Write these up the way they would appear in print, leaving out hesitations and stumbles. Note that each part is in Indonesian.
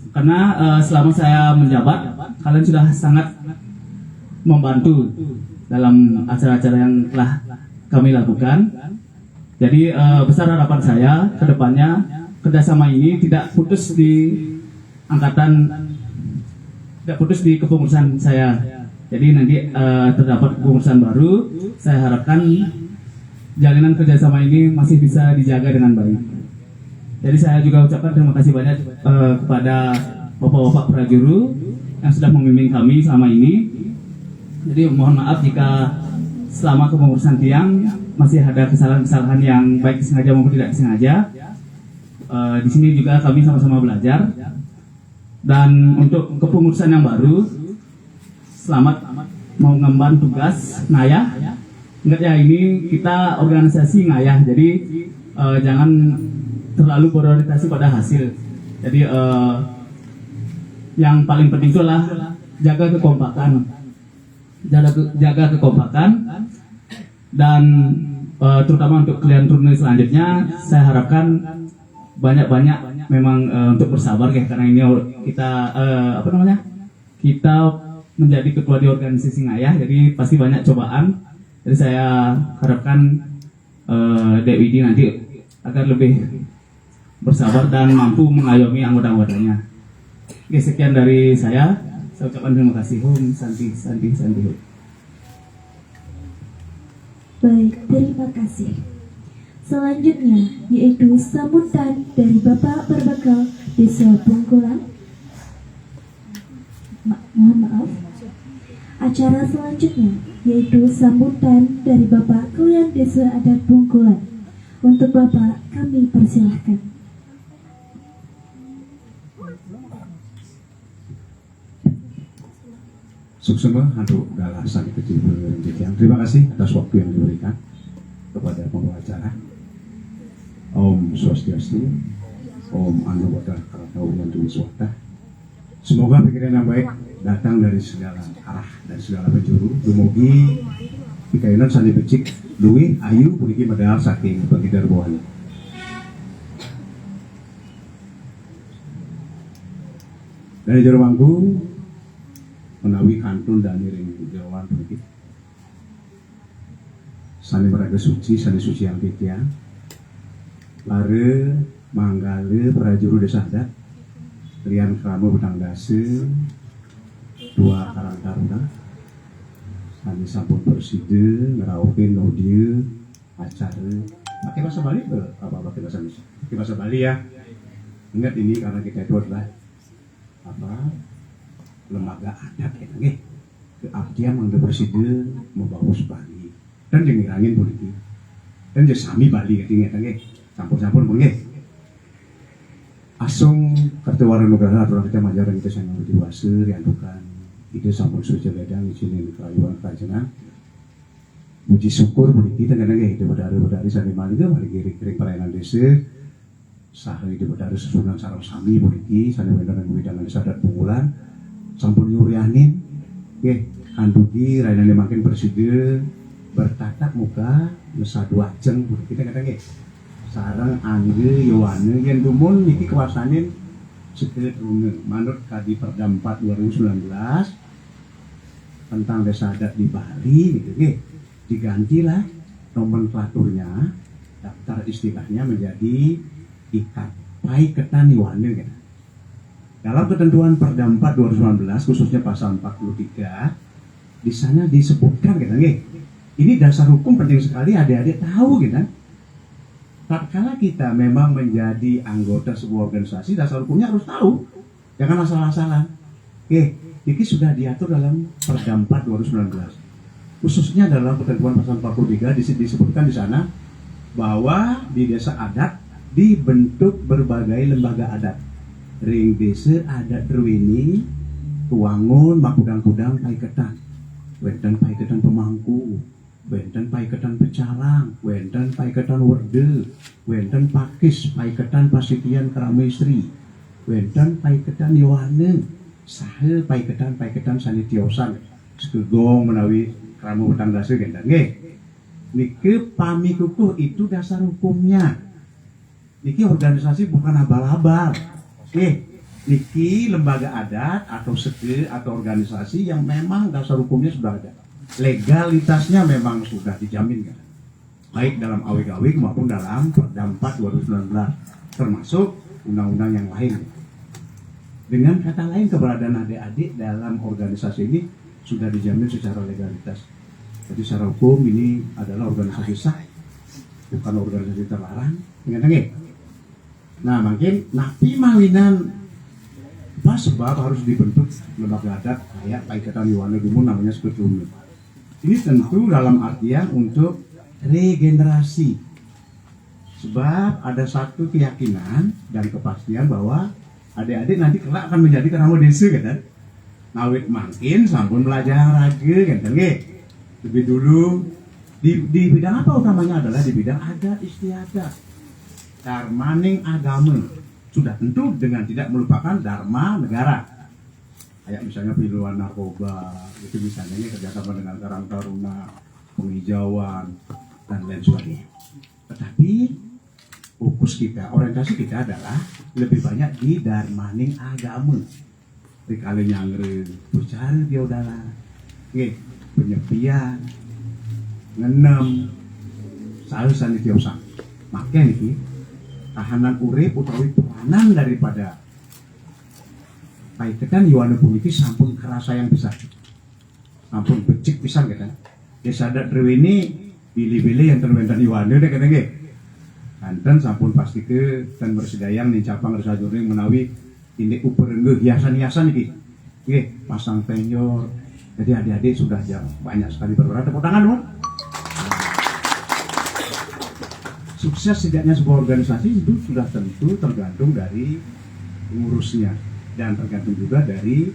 karena selama saya menjabat kalian sudah sangat membantu dalam acara-acara yang telah kami lakukan. Jadi besar harapan saya ke depannya kerjasama ini tidak putus di angkatan, tidak putus di kepengurusan saya. Jadi nanti terdapat kepengurusan baru, saya harapkan jalinan kerjasama ini masih bisa dijaga dengan baik. Jadi saya juga ucapkan terima kasih banyak kepada bapak-bapak prajuru yang sudah membimbing kami selama ini. Jadi mohon maaf jika selama kepengurusan tiang masih ada kesalahan-kesalahan yang baik disengaja maupun tidak disengaja. Di sini juga kami sama-sama belajar. Dan untuk kepengurusan yang baru, selamat mau ngemban tugas ngayah. Ingat ya, ini kita organisasi ngayah, jadi jangan terlalu berorientasi pada hasil. Jadi yang paling penting itulah jaga kekompakan, jaga kekompakan, dan terutama untuk kalian turun selanjutnya, saya harapkan banyak-banyak memang untuk bersabar ya, karena ini kita kita menjadi ketua di organisasi ngayah, jadi pasti banyak cobaan. Jadi saya harapkan DWD nanti akan lebih bersabar dan mampu mengayomi anggota-anggotanya. Oke, sekian dari saya ucapkan terima kasih. Hum Santi Santi Santi. Baik, terima kasih. Selanjutnya yaitu sambutan dari Bapak Berbekal Desa Bungkulan. Mohon maaf. Acara selanjutnya yaitu sambutan dari Bapak Kelurahan Desa Adat Bungkulan. Untuk Bapak kami persilahkan. Suksema untuk galasan kecil berjenjang. Terima kasih atas waktu yang diberikan kepada pembawa acara. Om Swastiastu, Om Anuwata Karataulian Tuwiswata. Semoga pikiran yang baik datang dari segala arah dan segala penjuru. Dumugi pikainan sandi becik, luwi ayu puniki medal saking bagi darbohan. Dari jero mangku menawi kantun dan iring jawan puniki. Sandi meraga suci, sandi suci yang titian. Lare manggale prajuru desa adat. Lian Kramo Bedang Dase, 2 Karang Taruna, sandi sampun preside, ngeraukin audio, acara. Pakai bahasa Bali apa pakai bahasa Indonesia? Pakai bahasa Bali ya. Ingat ini karena kita itu adalah lembaga adat ya, nggih. Keabdian mangga preside membawa Bali dan ngirangin politik. Dan jadi sami Bali katanya nggih. Campur-campur nggih. Asung kartu warna negara aturan kita majaran kita sangat dewasa riantukan itu sampun suci ledang izinin kerayuan kerajaan puji syukur meniki kadang-kadang itu bedari sani mali kiri pelayanan desa sahri di bedari susunan sarang sami meniki sani wedangan desa adat Bungkulan sampun nyurianin kandugi rayanan makin presiden bertatap muka nusa dua jeng meniki kadang-kadang sarang angge yowane yang dumun niki kewasanin sekitar manut kadi Perda 4 2019 tentang desa adat di Bali gitu digantilah nomenklaturnya daftar istilahnya menjadi ikat pai ketan yowane gitu. Dalam ketentuan Perda 4 2019 khususnya pasal 43 di sana disebutkan gitu ini dasar hukum penting sekali adik-adik tahu gitu. Tatkala kita memang menjadi anggota sebuah organisasi, dasar hukumnya harus tahu. Jangan asal-asalan. Ini sudah diatur dalam Perda 4 2019. Khususnya dalam ketentuan pasal 43 disebutkan di sana bahwa di desa adat dibentuk berbagai lembaga adat. Ring desa adat Derwini, Tuangun, Makudang-kudang, Paiketan. Wenten Paiketan Pemangku. Wenten Paiketan Pecalang, wenten Paiketan Werde, wenten Pakis, Paiketan Pasitian Kramestri, wenten Paiketan Yohane, sahe Paiketan Sanitiosan, sekegong menawi Kramo Bedang Dase gendang. Niki pamikukuh itu dasar hukumnya. Niki organisasi bukan abal-abal. niki lembaga adat atau seke atau organisasi yang memang dasar hukumnya sudah ada, legalitasnya memang sudah dijamin kan, baik dalam awik-awik maupun dalam Perda 4 2019 termasuk undang-undang yang lain. Dengan kata lain, keberadaan adik-adik dalam organisasi ini sudah dijamin secara legalitas. Jadi secara hukum ini adalah organisasi sah, bukan organisasi terlarang. Ingat. Nah, makin napi mawinan apa sebab harus dibentuk lembaga adat kayak Paiketan Yuwana Dumur namanya sebetulnya. Ini tentu dalam artian untuk regenerasi. Sebab ada satu keyakinan dan kepastian bahwa adik-adik nanti kelak akan menjadi kerama desa kan. Nawit makin sampun belajar raga kan. Lebih dulu di bidang apa utamanya adalah di bidang adat istiadat. Darmaning agama. Sudah tentu dengan tidak melupakan dharma negara. Kayak misalnya piluan narkoba, itu misalnya ini kerjasama dengan Karang Taruna, penghijauan, dan lain sebagainya. Tetapi fokus kita, orientasi kita adalah lebih banyak di darmaning agama. Dikali nyangre, bercari dia udahlah, penyepian, ngenem, salusan di tiosang. Makanya nih, tahanan urip utawi peranan daripada Paiketan Yuwana puniki sampun kerasa yang besar, sampun becik pisan kan. Ya sadar dewe ini pilih-pilih yang terbentan Yuwana deh kan nggih. Kanten sampun pasti ke dan bersedayang nih cabang rasa juring menawi ini uperenggeh hiasan-hiasan iki. Nggih, pasang penyor. Jadi adik-adik sudah banyak sekali berperan. Tepuk tangan dong. Sukses tidaknya sebuah organisasi itu sudah tentu tergantung dari pengurusnya dan tergantung juga dari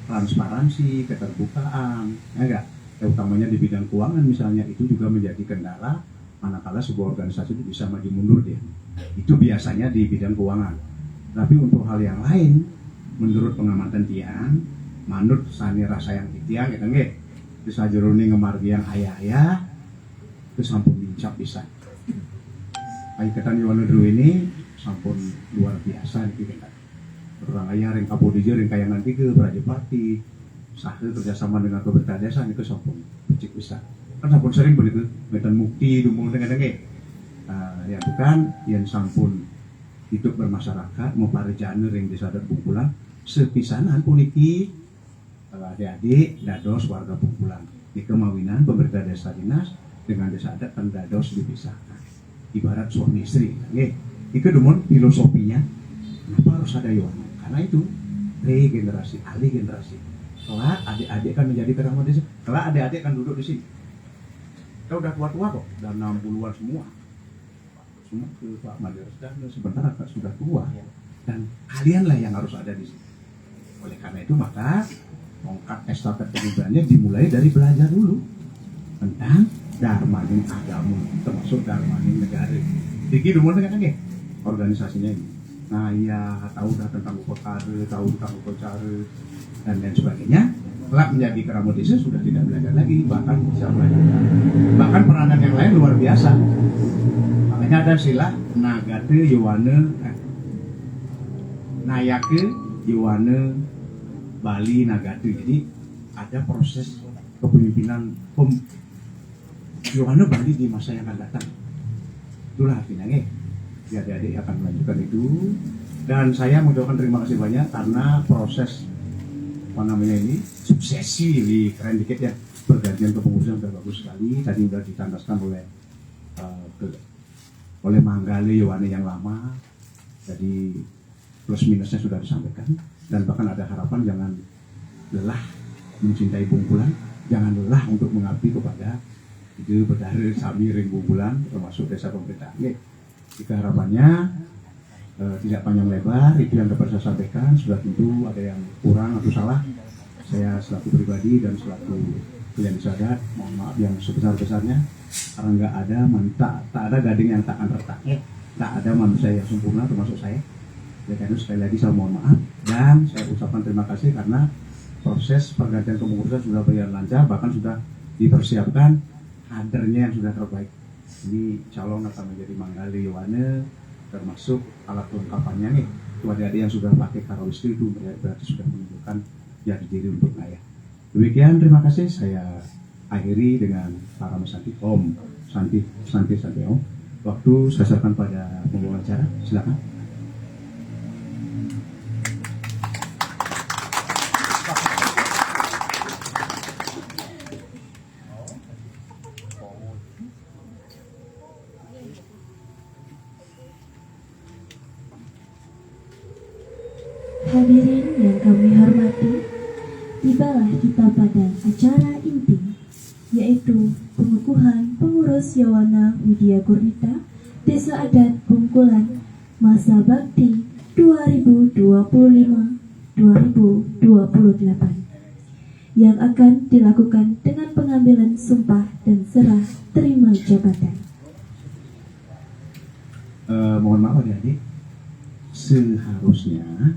transparansi, keterbukaan, ya enggak? Ya, utamanya di bidang keuangan misalnya itu juga menjadi kendala manakala sebuah organisasi itu bisa maju mundur dia. Itu biasanya di bidang keuangan. Tapi untuk hal yang lain, menurut pengamatan tiang, manut sani rasa yang tiang, gitu nggih. Bisa jeruni ngemargiang ayah-ayah, itu sampun bincap bisa. Paiketan Yuwana ini sampun luar biasa nih kita. Orang ayah ring kapodija ring kayangan 3 Brajapati sahe kerjasama dengan pemerintah desa itu sampun becik besar. Kan sampun sering begitu medan mukti dumung dengan ya bukan yang sampun hidup bermasyarakat mau parejane ring desa adat Bungkulan sepisanan puniki adik-adik dados warga Bungkulan di kemawinan pemerintah desa dinas dengan desa adat kan dados dipisahkan ibarat suami istri nggih. Iku demun filosofinya kenapa harus ada Yuwana? Karena itu regenerasi, alih generasi. Kelak adik-adik kan menjadi kerama desa. Kelak adik-adik kan duduk di sini. Kita udah tua-tua kok, udah 60-an semua. Semua ke Pak Madir sebentar agak sudah tua. Dan kalianlah yang harus ada di sini. Oleh karena itu maka tongkat estafet kepemimpinan dimulai dari belajar dulu tentang darmaning agama, termasuk darmaning negara. Jadi demun kan organisasinya ini. Nah iya, tahu dah tentang upekare, tahu tentang upacara dan lain sebagainya. Kelak menjadi kerama desa sudah tidak belajar lagi, bahkan bisa belajar. Bahkan peranan yang lain luar biasa. Makanya ada sila Nagate Yuwana, Nayake Yuwana Bali Nagate. Jadi ada proses kepemimpinan Yuwana Bali di masa yang akan datang. Itulah artinya adik-adik akan melanjutkan itu dan saya mengucapkan terima kasih banyak karena proses apa namanya ini suksesi di keren dikit ya pergantian kepengurusan sudah bagus sekali tadi sudah ditandaskan oleh Manggale Yuwana yang lama jadi plus minusnya sudah disampaikan dan bahkan ada harapan jangan lelah mencintai Bungkulan jangan lelah untuk mengabdi kepada itu berdari Sami Ring Bungkulan termasuk desa pemerintahan. Jika harapannya tidak panjang lebar, itu yang dapat saya sampaikan. Sudah tentu ada yang kurang atau salah. Saya selaku pribadi dan selaku klien sadat, mohon maaf yang sebesar-besarnya. Karena nggak ada, tak ada gading yang takkan retak. Tak ada manusia yang sempurna termasuk saya. Oleh karena itu sekali lagi saya mohon maaf dan saya ucapkan terima kasih karena proses pergantian kepengurusan sudah berjalan lancar, bahkan sudah dipersiapkan kadernya yang sudah terbaik. Ini calon akan menjadi Manggale Yuwana termasuk alat kelengkapannya nih adik-adik yang sudah pakai karawistu itu berarti sudah menunjukkan jati diri untuk ayah. Demikian, terima kasih. Saya akhiri dengan para Santi Om Santi Om. Waktu saya serahkan pada pembawa acara, silakan. Hadirin yang kami hormati, tibalah kita pada acara inti, yaitu pengukuhan pengurus Yawana Widya Gurnita Desa Adat Bungkulan masa bakti 2025-2028 yang akan dilakukan dengan pengambilan sumpah dan serah terima jabatan. Mohon maaf adik-adik, seharusnya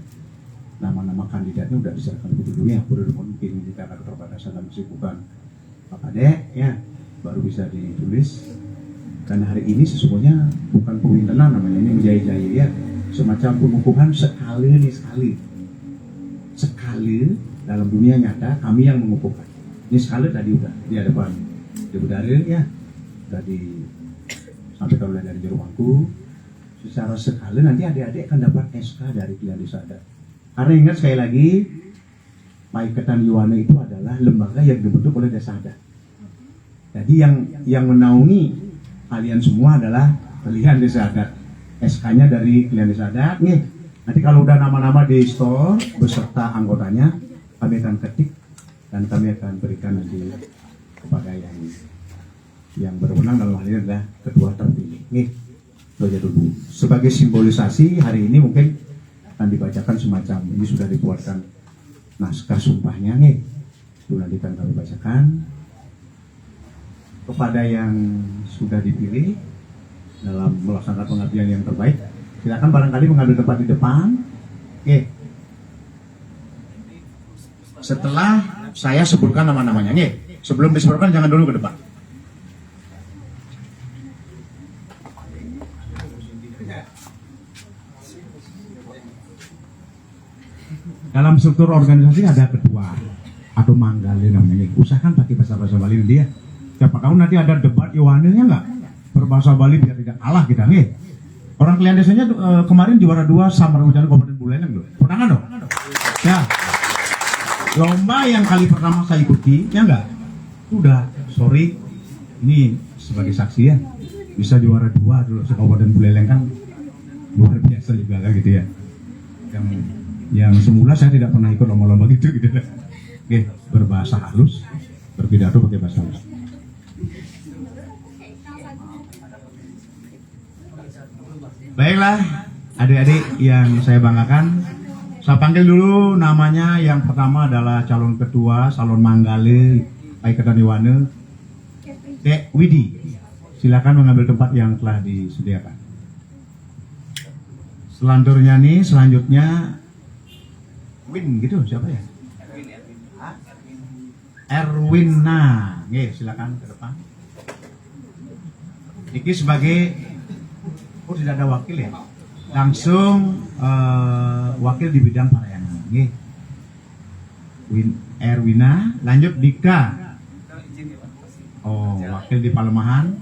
nama-nama kandidatnya udah diserahkan dulu ya, mungkin karena keterbatasan dan kesibukan Pak Adek ya, baru bisa ditulis. Dan hari ini sesungguhnya bukan penghinaan namanya, ini menjaya-jaya ya, semacam pengukuhan sekali dalam dunia nyata kami yang mengukuhkan. Ini sekali tadi udah di hadapan Ibu Daril ya, tadi sampai mulai dari Jerumangku. Secara sekali nanti adik-adik akan dapat SK dari Pilihan Desa Adat. Karena ingat sekali lagi, Paiketan Yawana itu adalah lembaga yang dibentuk oleh Desa Adat. Jadi yang menaungi kalian semua adalah Pilihan Desa Adat. SK-nya dari Pilihan Desa Adat nih. Nanti kalau udah nama-nama di store beserta anggotanya, kami akan ketik dan kami akan berikan nanti kepada yang berwenang, dalam hal ini adalah ketua terpilih. Nih, itu aja dulu. Sebagai simbolisasi hari ini mungkin akan dibacakan semacam ini, sudah dibuatkan naskah sumpahnya nih. Itu nanti akan kami bacakan kepada yang sudah dipilih dalam melaksanakan pengabdian yang terbaik. Silakan barangkali mengambil tempat di depan. Oke. Setelah saya sebutkan nama-namanya nih, sebelum disebutkan jangan dulu ke depan. Dalam struktur organisasi ada ketua atau manggale namanya. Usahakan pakai bahasa Bali dia. Siapa tahu nanti ada debat Yawananya nggak berbahasa Bali biar tidak kalah kita nih. Orang Pilihan Desanya kemarin juara 2 Samar Hujan Kabupaten Buleleng loh. Punangan dong. Ya. Lomba yang kali pertama saya ikuti, ya enggak? Udah, sorry. Ini sebagai saksi ya. Bisa juara 2 dulu Kabupaten Buleleng kan luar biasa juga lah gitu ya. Yang semula saya tidak pernah ikut lomba-lomba gitu. Oke, berbahasa halus, berpidato pakai bahasa halus. Baiklah, adik-adik yang saya banggakan, saya panggil dulu namanya. Yang pertama adalah calon ketua Salon Manggale Paiketan Yawana, Dek Widi. Silakan mengambil tempat yang telah disediakan. Selanjutnya Win gitu, siapa ya? Erwina. Oke, silakan ke depan. Ini sebagai tidak ada wakil ya, langsung wakil di bidang pelayanan. Erwina, lanjut Dika. Oh, wakil di Palemahan,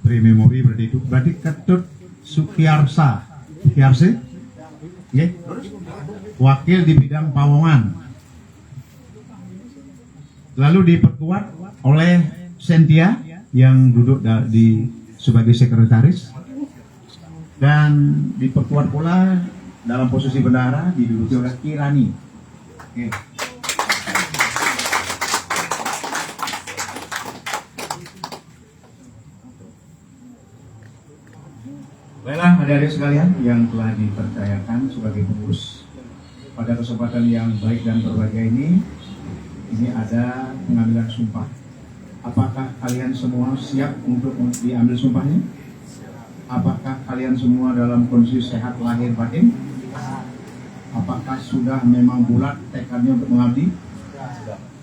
pre-memori berarti Ketut Sukiarsa, wakil di bidang Pawongan. Lalu diperkuat oleh Sentia yang duduk sebagai sekretaris. Dan diperkuat pula dalam posisi bendahara diduduki oleh Kirani. Oke. Baiklah adik-adik sekalian yang telah dipercayakan sebagai pengurus pada kesempatan yang baik dan berbahagia ini ada pengambilan sumpah. Apakah kalian semua siap untuk diambil sumpahnya? Apakah kalian semua dalam kondisi sehat lahir batin? Apakah sudah memang bulat tekadnya untuk mengabdi?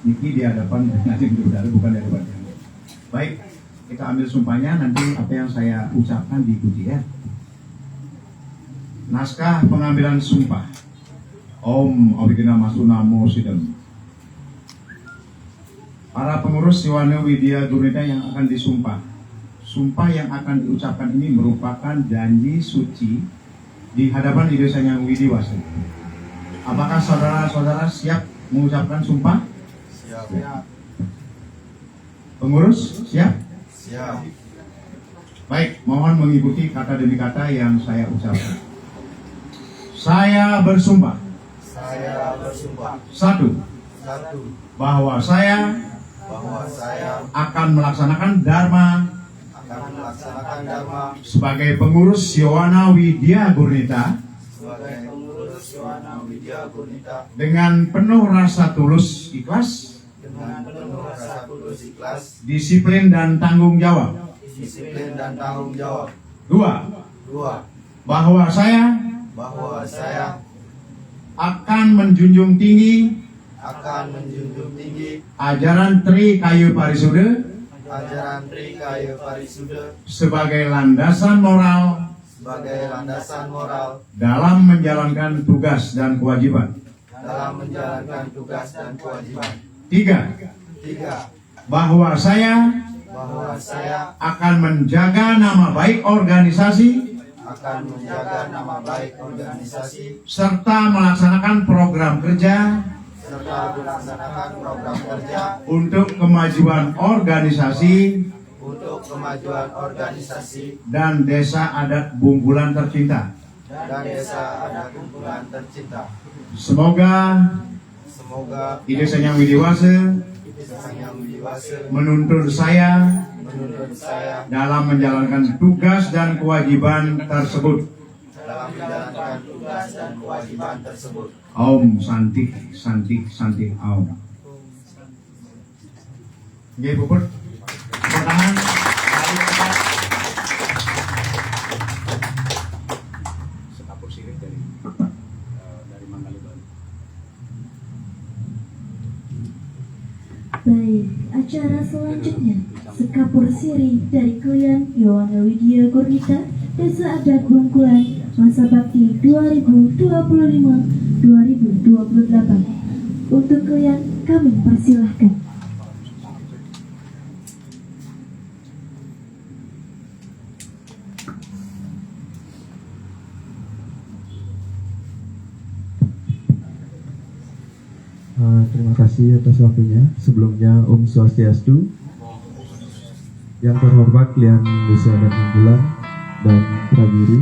Niki di hadapan nanti bukan di hadapan. Baik, kita ambil sumpahnya. Nanti apa yang saya ucapkan diikuti ya. naskah pengambilan sumpah. Om Abhigina Masunamo Sidam. Para pengurus Yowana Widya Gurnita yang akan disumpah. Sumpah yang akan diucapkan ini merupakan janji suci di hadapan Ide Sanyang Widiwasa. Apakah saudara-saudara siap mengucapkan sumpah? Siap. Pengurus siap? Siap. Baik, mohon mengikuti kata demi kata yang saya ucapkan. Saya bersumpah. Saya bersumpah. Satu, Satu. bahwa saya Bahwa saya akan melaksanakan Dharma akan melaksanakan Dharma sebagai pengurus Yowana Widya Gurnita sebagai pengurus Yowana Widya Gurnita dengan penuh rasa tulus ikhlas, dengan penuh rasa tulus ikhlas, disiplin dan tanggung jawab. disiplin dan tanggung jawab. Dua, Dua. bahwa saya Bahwa saya akan menjunjung tinggi akan menjunjung tinggi ajaran Tri Kayu Parisude ajaran Tri Kayu Parisude sebagai landasan moral sebagai landasan moral dalam menjalankan tugas dan kewajiban. dalam menjalankan tugas dan kewajiban. Tiga, Tiga. bahwa saya Bahwa saya akan menjaga nama baik organisasi akan menjaga nama baik organisasi serta melaksanakan program kerja serta melaksanakan program kerja untuk kemajuan organisasi untuk kemajuan organisasi dan desa adat Bungkulan tercinta. dan desa adat Bungkulan tercinta. Semoga Semoga Ide Sanyang Widiwasa Sanyang Widiwasa menuntun saya menuntun saya dalam menjalankan tugas dan kewajiban tersebut. dalam menjalankan tugas dan kewajiban tersebut. Om Santi Santi Santi Om. Oke, Puput. Bertahan. Tarik cepat. Sekapur sirih dari Manggaluban. Baik, acara selanjutnya Sekapur Siri dari Klian Yowana Widya Gurnita Desa Adat Bungkulan Masa Bakti 2025-2028. Untuk Klian kami persilahkan. Terima kasih atas waktunya. Sebelumnya Om Swastiastu. Yang terhormat Klian Desa Adat Bungkulan dan Pragiri,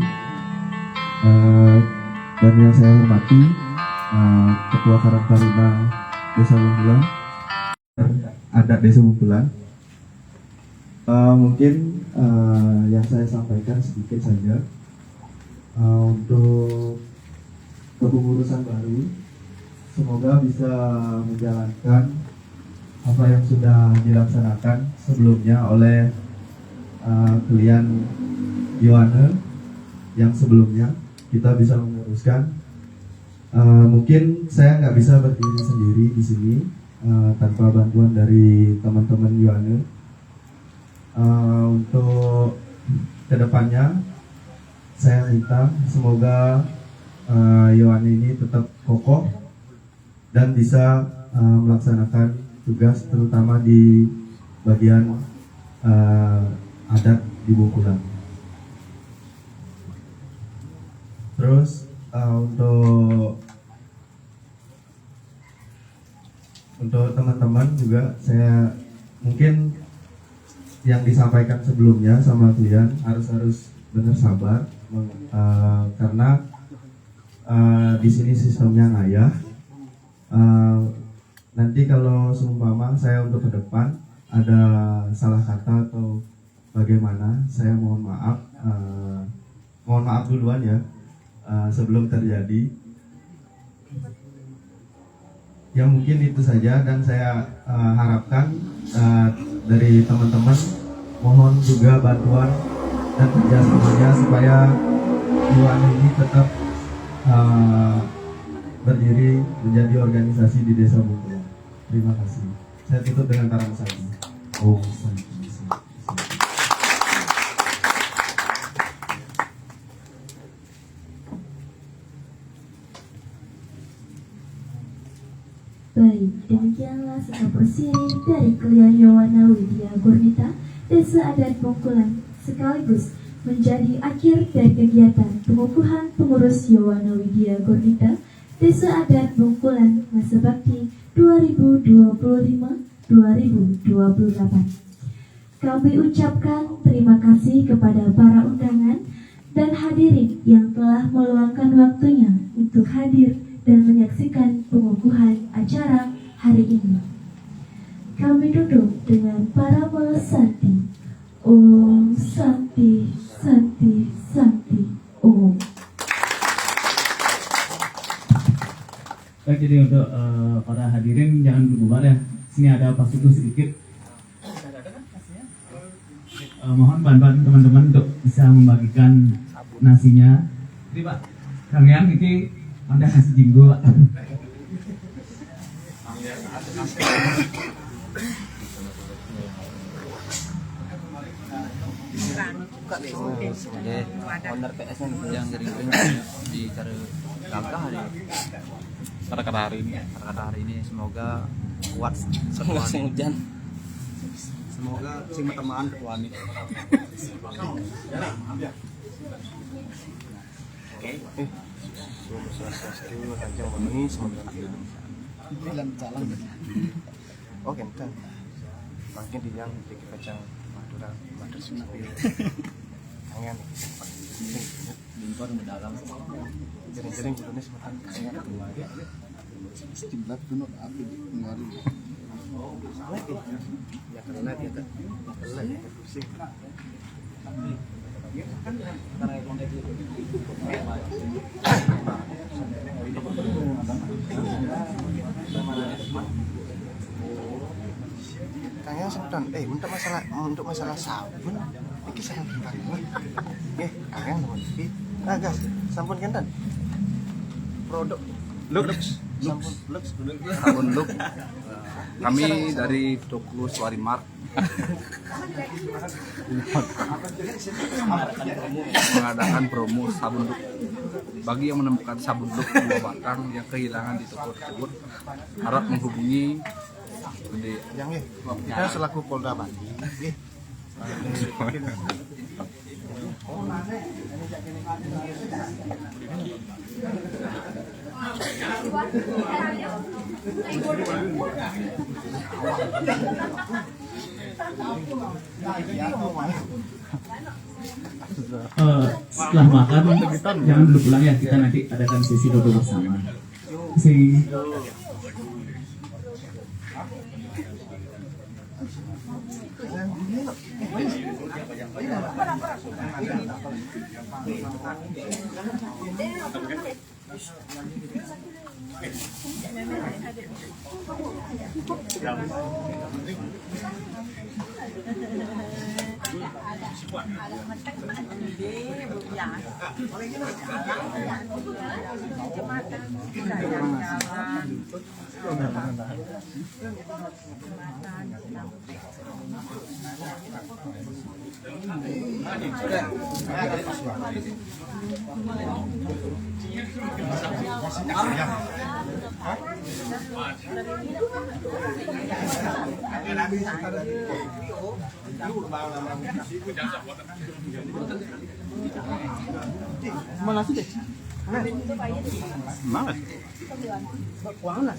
dan yang saya hormati Ketua Karang Taruna Desa Bungkulan, Adat Desa Bungkulan. Mungkin yang saya sampaikan sedikit saja untuk kepengurusan baru. Semoga bisa menjalankan apa yang sudah dilaksanakan sebelumnya oleh Klian Yowana yang sebelumnya. Kita bisa meneruskan. Mungkin saya nggak bisa berdiri sendiri di sini tanpa bantuan dari teman-teman Yowana. Untuk kedepannya saya minta semoga Yowana ini tetap kokoh dan bisa melaksanakan tugas terutama di bagian adat di Bungkulan. Terus untuk teman-teman juga saya mungkin yang disampaikan sebelumnya sama kalian harus benar sabar karena di sini sistemnya ngayah. Nanti kalau seumpama saya untuk ke depan ada salah kata atau bagaimana, saya mohon maaf duluan ya sebelum terjadi. Ya mungkin itu saja, dan saya harapkan dari teman-teman mohon juga bantuan dan kerjasamanya supaya Yowana ini tetap berdiri menjadi organisasi di Desa Bungkulan. Terima kasih. Saya tutup dengan karang saji. Om Santi. Baik, demikianlah sekapur siri dari Kalian Yowana Widya Gurnita, Desa Adat Bungkulan, sekaligus menjadi akhir dari kegiatan pengukuhan pengurus Yowana Widya Gurnita, Desa Adat Bungkulan, masa bakti 2025-2028. Kami ucapkan terima kasih kepada para undangan dan hadirin yang telah meluangkan waktunya untuk hadir dan menyaksikan pengukuhan acara hari ini. Kami duduk dengan para Santi. Om Santi, Santi, Santi, Om. Baik, jadi untuk para hadirin jangan berbubar ya. Sini ada Pak Suku sedikit. Mohon bantuan teman-teman untuk bisa membagikan nasinya. Jadi Pak, Kang Yang ini Anda nasi jinggo Pak. Owner PS yang di cara langkah kata-kata hari ini semoga kuat semoga sing hujan semoga sing teman ketuaan ini oke kan makin di yang di kacang Madura Madura kangen limpar mendalam jering-jering kudune semetan kangen sekibat kuno api ngaruh ya karena dia kan ya pusing karena kontak itu kayaknya semetan untuk masalah sabun iki sangat penting nggih kangen nuwun iki gas sampun kinten produk Lux sabun Lux kami dari toko Swarimart mengadakan promo sabun Lux bagi yang menemukan sabun Lux buah batang yang kehilangan di toko tersebut harap menghubungi yang kita selaku Polda Banti setelah makan jangan dulu pulang ya, kita nanti adakan sesi duduk bersama. Mana sih deh? Mana? Mana?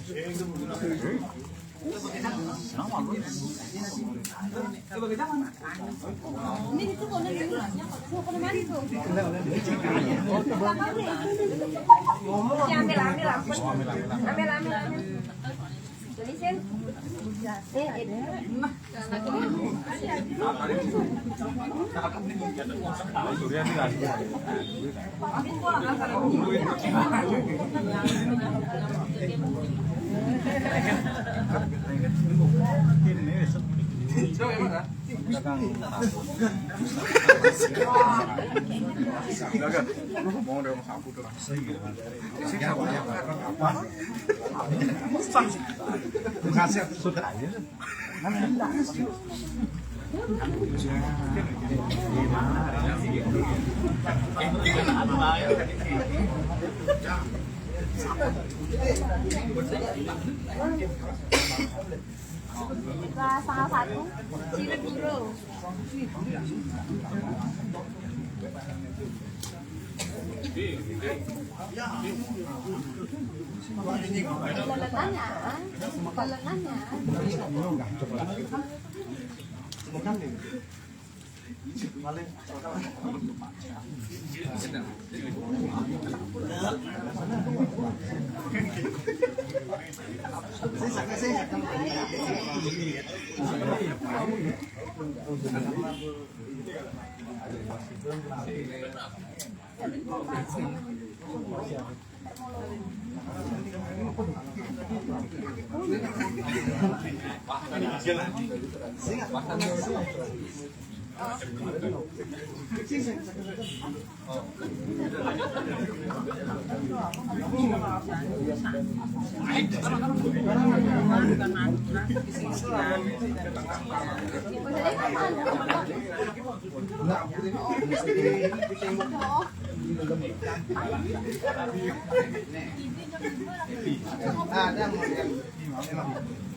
Lah salah satu sirup bro. Lelengannya,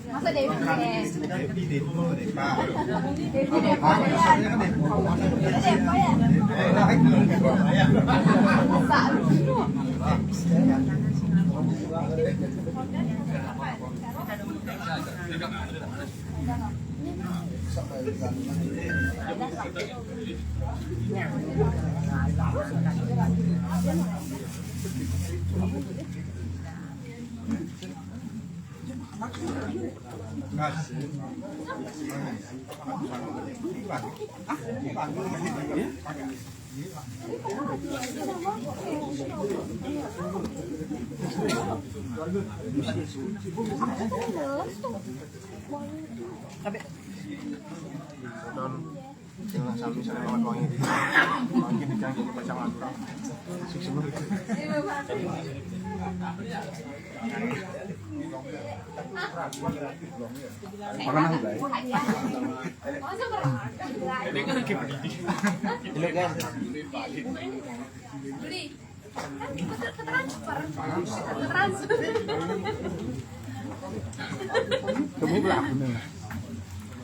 masa Dewi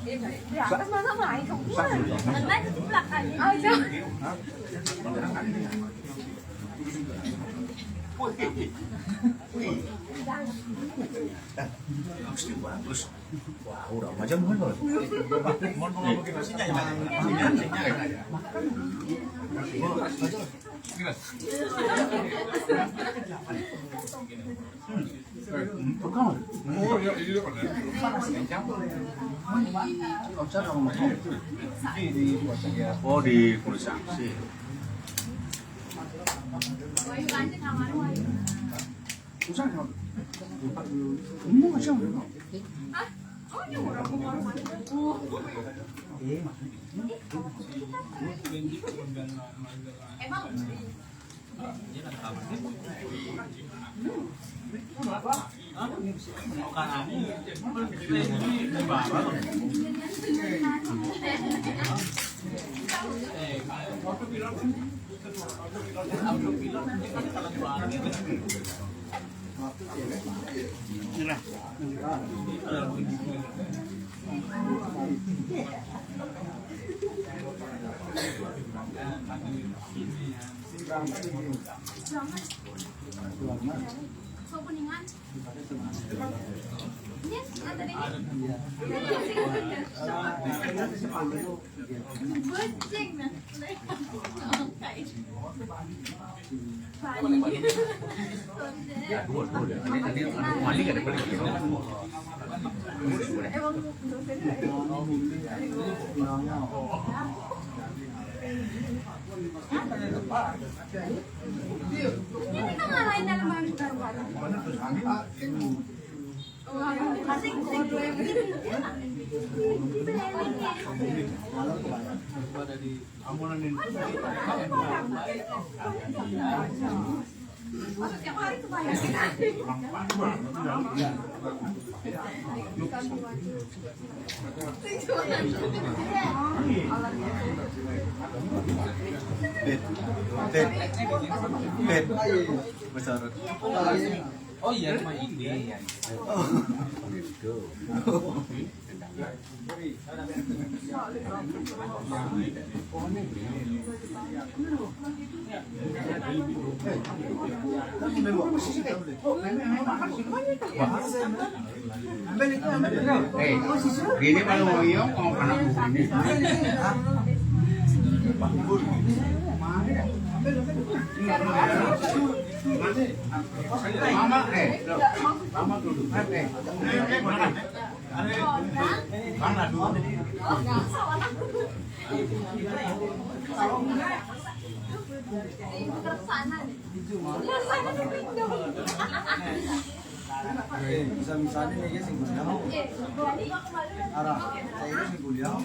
Berangkat mana main kamu? Mana itu belakang aja. Oh, di Kulisaksi. Ini kan ngalahin dalam baru-baru. Kasih Masa tiap hari tuh bayangin. Oh iya, cuma ini. Gini kalau mau iyo mau anak ini. Mama mama dulu. Mana dulu? Bisa misalnya nih guys yang kuliah arah saya ini yang kuliah